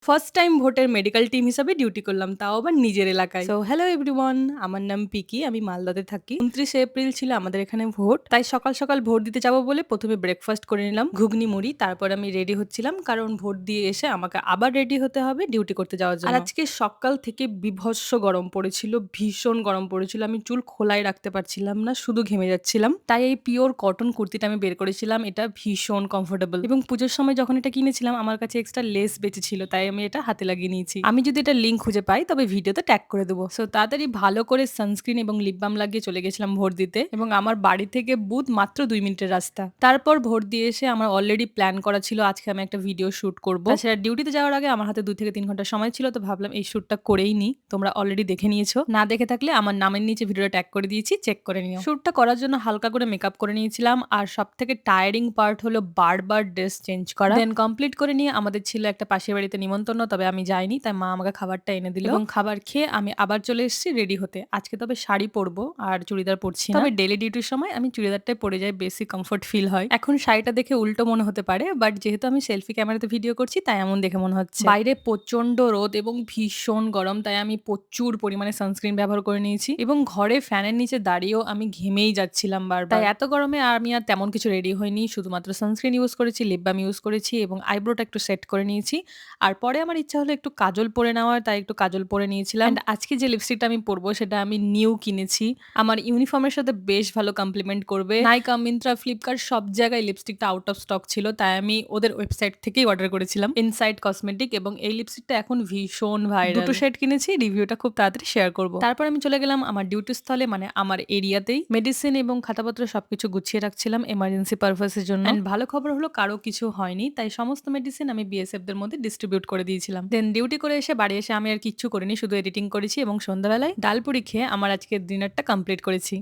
First time ভোটের medical team হিসাবে duty করলাম, তাও আবার নিজের এলাকায়। সো হ্যালো এভরিওয়ান, আমার নাম পিকি, আমি মালদাতে থাকি। 29 এপ্রিল ছিল আমাদের এখানে ভোট, তাই সকাল সকাল ভোট দিতে যাবো বলে প্রথমে ব্রেকফাস্ট করে নিলাম ঘুগনি মুড়ি। তারপর আমি রেডি হচ্ছিলাম, কারণ ভোট দিয়ে এসে আমাকে আবার রেডি হতে হবে ডিউটি করতে যাওয়ার জন্য। আর আজকে সকাল থেকে বিভৎস গরম পড়েছিল, ভীষণ গরম পড়েছিল। আমি চুল খোলাই রাখতে পারছিলাম না, শুধু ঘেমে যাচ্ছিলাম। তাই এই পিওর কটন কুর্তিটা আমি বের করেছিলাম, এটা ভীষণ কমফোর্টেবল। এবং পুজোর সময় যখন এটা কিনেছিলাম আমার কাছে এক্সট্রা লেস বেঁচে ছিল, তাই আমি এটা হাতে লাগিয়ে নিয়েছি। আমি যদি এটা লিঙ্ক খুঁজে পাই তবে ভিডিওতে ট্যাগ করে দেবো। সো তাড়াতাড়ি ভালো করে সানস্ক্রিন এবং লিপ বাম লাগিয়ে চলে গেছিলাম ভোট দিতে, এবং আমার বাড়ি থেকে বুথ মাত্র 2 মিনিটের রাস্তা। তারপর ভোট দিয়ে এসে আমার অলরেডি প্ল্যান করা ছিল আজকে আমি একটা ভিডিও শুট করবো। তাছাড়া ডিউটিতে যাওয়ার আগে আমার হাতে 2 থেকে 3 ঘন্টা সময় ছিল, তো ভাবলাম এই শুটটা করেই নি। তোমরা অলরেডি দেখে নিয়েছো, না দেখে থাকলে আমার নামের নিচে ভিডিওটা ট্যাগ করে দিয়েছি, চেক করে নিও। শুটটা করার জন্য হালকা করে মেকআপ করে নিয়েছিলাম, আর সব থেকে টায়ারিং পার্ট হলো বারবার ড্রেস চেঞ্জ করা। দেন কমপ্লিট করে নিয়ে আমাদের ছিল একটা পাশের বাড়িতে নিমন্ত্রণ, তবে আমি যাইনি, তাই মা আমাকে খাবারটা এনে দিল এবং খাবার খেয়ে আমি আবার চলে এসেছি রেডি হতে। আজকে তবে শাড়ি পরবো আর চুড়িদার পরছি না, তবে ডেলি ডিউটির সময় আমি চুড়িদারটাই পরে যাই, বেশি কমফোর্ট ফিল হয়। এখন শাড়িটা দেখে উল্টো মনে হতে পারে, বাট যেহেতু আমি সেলফি ক্যামেরাতে ভিডিও করছি তাই এমন দেখে মনে হচ্ছে। বাইরে প্রচন্ড রোদ এবং ভীষণ গরম, তাই আমি প্রচুর পরিমাণে সানস্ক্রিন ব্যবহার করে নিয়েছি এবং ঘরে ফ্যানের নিচে দাঁড়িয়েও আমি ঘেমেই যাচ্ছিলাম বারবার। তাই এত গরমে আমি আর তেমন কিছু রেডি হইনি, শুধুমাত্র সানস্ক্রিন ইউজ করেছি, লিপ বাম ইউজ করেছি এবং আইব্রোটা একটু সেট করে নিয়েছি। আর পরে আমার ইচ্ছা হলো একটু কাজল পরে নেওয়ার, তাই একটু কাজল পরে নিয়েছিলাম। অ্যান্ড আজকে যে লিপস্টিকটা আমি পরবো সেটা আমি নিউ কিনেছি, আমার ইউনিফর্মের সাথে বেশ ভালো কমপ্লিমেন্ট করবে। নাইকা, মিন্ত্রা, ফ্লিপকার্ট সব জায়গায় লিপস্টিকটা আউট অফ স্টক ছিল, তাই আমি ওদের ওয়েবসাইট থেকেই অর্ডার করেছিলাম, ইনসাইড কসমেটিক। এবং এই লিপস্টিকটা এখন ভীষণ ভাইরাল। দুটো শেড কিনেছি, রিভিউটা খুব তাড়াতাড়ি শেয়ার করবো। তারপর আমি চলে গেলাম আমার ডিউটি স্থলে, মানে আমার এরিয়াতেই। মেডিসিন এবং খাতাপত্র সবকিছু গুছিয়ে রাখছিলাম এমার্জেন্সি পারপাসের জন্য। অ্যান্ড ভালো খবর হলো কারো কিছু হয়নি, তাই সমস্ত মেডিসিন আমি বিএসএফ দের মধ্যে ডিস্ট্রিবিউট করে দিয়েছিলাম। দেন ডিউটি করে এসে বাড়ি এসে আমি আর কিচ্ছু করিনি, শুধু এডিটিং করেছি এবং সন্ধ্যাবেলায় ডালপুরি খেয়ে আমার আজকের ডিনারটা কমপ্লিট করেছি।